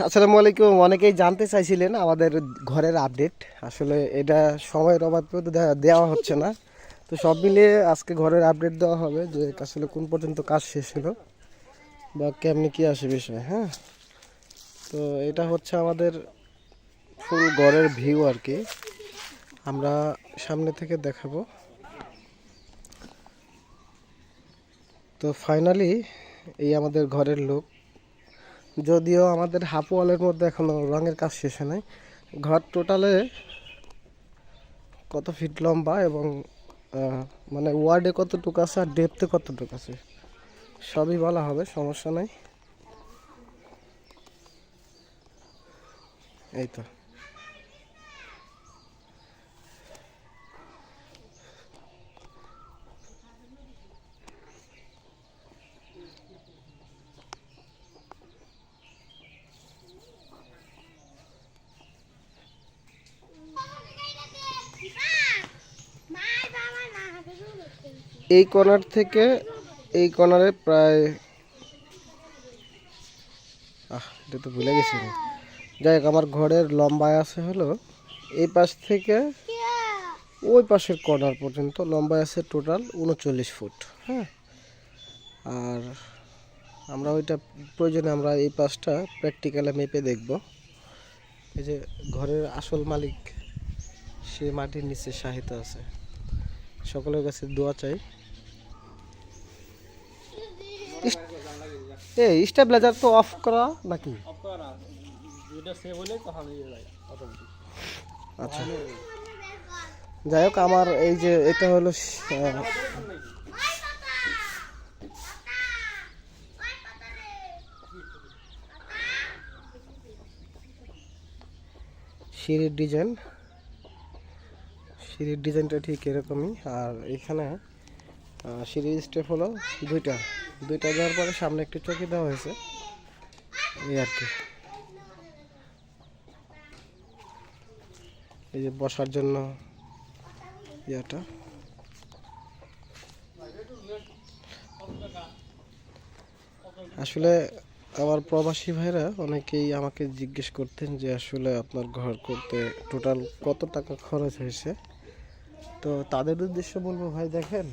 আসসালামু আলাইকুম। অনেকেই জানতে চাইছিলেন আমাদের ঘরের আপডেট। আসলে এটা সময়ের অভাবে তো দেওয়া হচ্ছে না। তো সব মিলিয়ে আজকে ঘরের আপডেট দেওয়া হবে যে আসলে কোন পর্যন্ত কাজ শেষ হলো বা কেমনি কি আসে বিষয়। হ্যাঁ, তো এটা হচ্ছে আমাদের ফুল ঘরের ভিউ আর কি। আমরা সামনে থেকে দেখাবো। তো ফাইনালি এই আমাদের ঘরের লুক। যদিও আমাদের হাফ ওয়ালের মধ্যে এখনো রঙের কাজ শেষ হয় নাই। ঘর টোটালে কত ফিট লম্বা এবং মানে ওয়ার্ডে কতটুকু আছে আর ডেপথে কতটুকু আছে সবই বলা হবে, সমস্যা নাই। এই তো এই কর্নার থেকে এই কর্নারে প্রায় এটা তো ভুলে গেছি আমি। যাই হোক, আমার ঘরের লম্বায় আছে হলো এই পাশ থেকে ওই পাশের কর্নার পর্যন্ত লম্বায় আছে টোটাল 39 ফুট। হ্যাঁ, আর আমরা ওইটা প্রয়োজনে আমরা এই পাশটা প্র্যাকটিক্যালে মেপে দেখব। এই যে ঘরের আসল মালিক সে মাটির নিচে সাহিত্য আছে। সকলের কাছে দোয়া চাই। এই স্টেবিলাইজার তো অফ করা নাকি? আচ্ছা, যাই হোক, আমার এই যে এটা হলো সিঁড়ির ডিজাইন। সিঁড়ির ডিজাইনটা ঠিক এরকমই। আর এখানে সিঁড়ির স্টেপ হলো দুইটা দুইটা দেওয়ার পরে সামনে একটি চৌকি দেওয়া হয়েছে, এই আর কি। এই যে বসার জন্য ইয়েটা। আসলে আমার প্রবাসী ভাইরা অনেকেই আমাকে জিজ্ঞেস করতেন যে আসলে আপনার ঘর করতে টোটাল কত টাকা খরচ হয়েছে। তো তাদের উদ্দেশ্যে বলবো, ভাই দেখেন,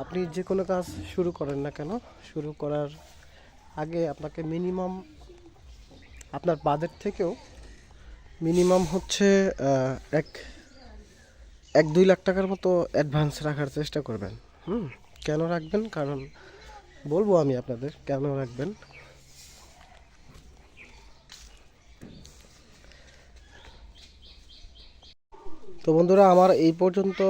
আপনি যে কোনো কাজ শুরু করেন না কেন, শুরু করার আগে আপনাকে মিনিমাম আপনার বাজেট থেকেও মিনিমাম হচ্ছে এক এক 2 লাখ টাকার মতো অ্যাডভান্স রাখার চেষ্টা করবেন। কেন রাখবেন? কারণ বলবো আমি আপনাদের কেন রাখবেন। তো বন্ধুরা, আমার এই পর্যন্ত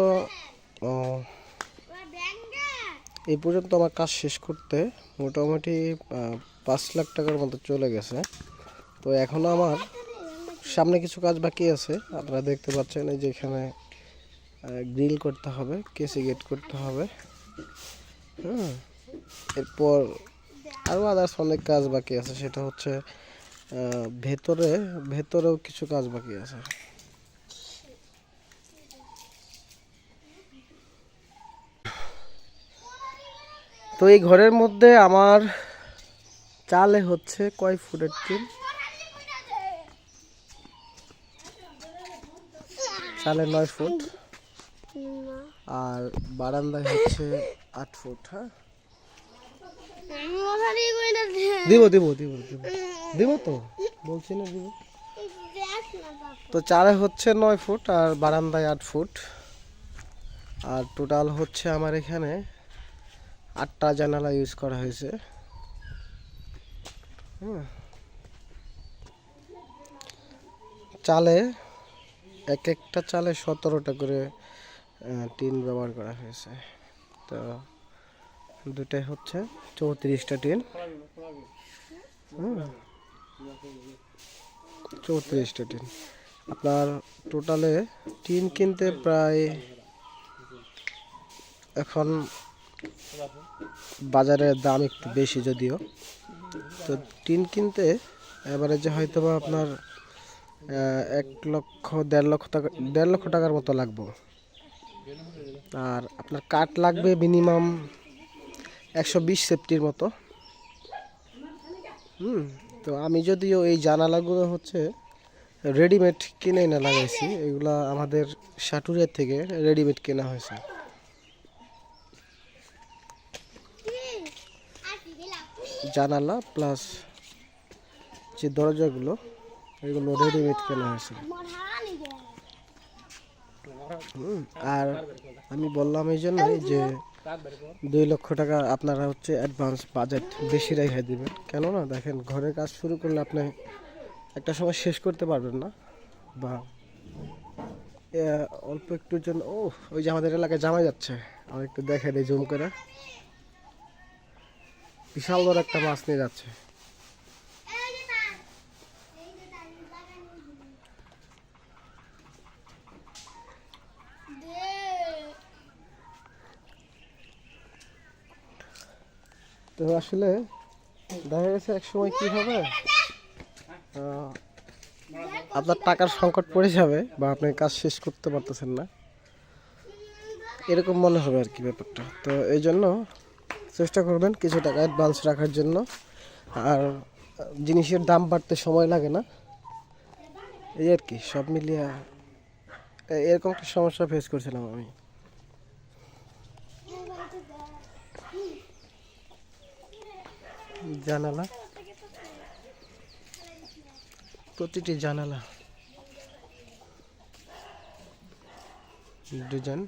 আমার কাজ শেষ করতে মোটামুটি 5 লাখ টাকার মতো চলে গেছে। তো এখনও আমার সামনে কিছু কাজ বাকি আছে। আপনারা দেখতে পাচ্ছেন এই যে এখানে গ্রিল করতে হবে, কেসি গেট করতে হবে। এরপর আরও আদার্স অনেক কাজ বাকি আছে। সেটা হচ্ছে ভেতরেও কিছু কাজ বাকি আছে। তো এই ঘরের মধ্যে আমার চালে হচ্ছে কয় ফুটের টিন? চালে 9 ফুট, আর বারান্দায় হচ্ছে 8 ফুট। হ্যাঁ, দিব দিব দিব দিব দিব তো বলছি না, দিব। তো চালে হচ্ছে 9 ফুট আর বারান্দায় 8 ফুট। আর টোটাল হচ্ছে আমার এখানে 8টা জানালা ইউজ করা হয়েছে। চালে এক একটা চালে 17টা করে টিন ব্যবহার করা হয়েছে। তো দুটাই হচ্ছে 34টা টিন। 34টা টিন আপনার টোটালে টিন কিনতে প্রায় এখন বাজারের দাম একটু বেশি যদিও। তো টিন কিনতে এভারেজে হয়তো বা আপনার 1 লক্ষ 1.5 লক্ষ টাকা 1.5 লক্ষ টাকার মতো লাগবে। আর আপনার কাঠ লাগবে মিনিমাম 120 সেফটির মতো। তো আমি যদিও এই জানালাগুলো হচ্ছে রেডিমেড কিনে এনে লাগাইছি, এগুলা আমাদের সাটুরিয়ার থেকে রেডিমেড কেনা হয়েছে। জানালা প্লাস যে দরজাগুলো এগুলো রেডিমেড কেনা হয়েছে। আর আমি বললাম এই জন্যই যে 2 লক্ষ টাকা আপনারা হচ্ছে অ্যাডভান্স বাজেট বেশি রেখে দিবেন, কেননা দেখেন ঘরের কাজ শুরু করলে আপনি একটা সময় শেষ করতে পারবেন না, বা অল্প একটুর জন্য ওই যে আমাদের এলাকায় জামাই যাচ্ছে, আমি একটু দেখে দিই জুম করে, বিশাল বড় একটা মাছ নিয়ে যাচ্ছে। তো আসলে দেখা গেছে এক সময় কি হবে, আপনার টাকার সংকট পড়ে যাবে বা আপনি কাজ শেষ করতে পারতেছেন না, এরকম মনে হবে আর কি ব্যাপারটা। তো এই জন্য চেষ্টা করবেন কিছু টাকা অ্যাডভান্স রাখার জন্য। আর জিনিসের দাম বাড়তে সময় লাগে না, এই আর কি। সব মিলিয়ে এরকম একটা সমস্যা ফেস করছিলাম আমি। জানালা, প্রতিটি জানালা ডিজাইন,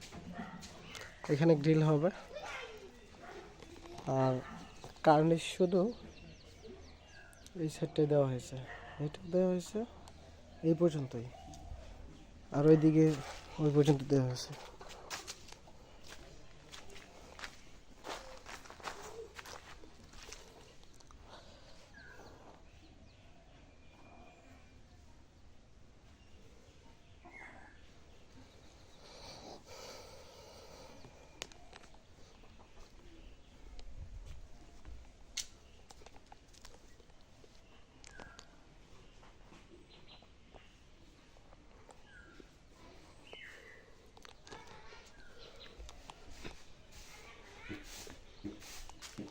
এখানে গ্রিল হবে। আর কার্নিশ শুধু এই সাইডটাই দেওয়া হয়েছে, এটা দেওয়া হয়েছে এই পর্যন্তই, আর ওইদিকে ওই পর্যন্ত দেওয়া হয়েছে।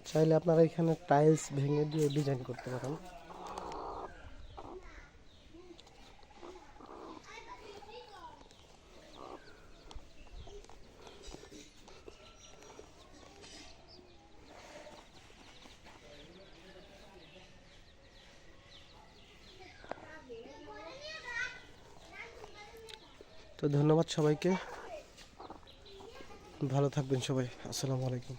চাইলে আপনারা এখানে টাইলস ভেঙে দিয়ে ডিজাইন করতে পারেন। তো ধন্যবাদ সবাইকে, ভালো থাকবেন সবাই, আসসালামু আলাইকুম।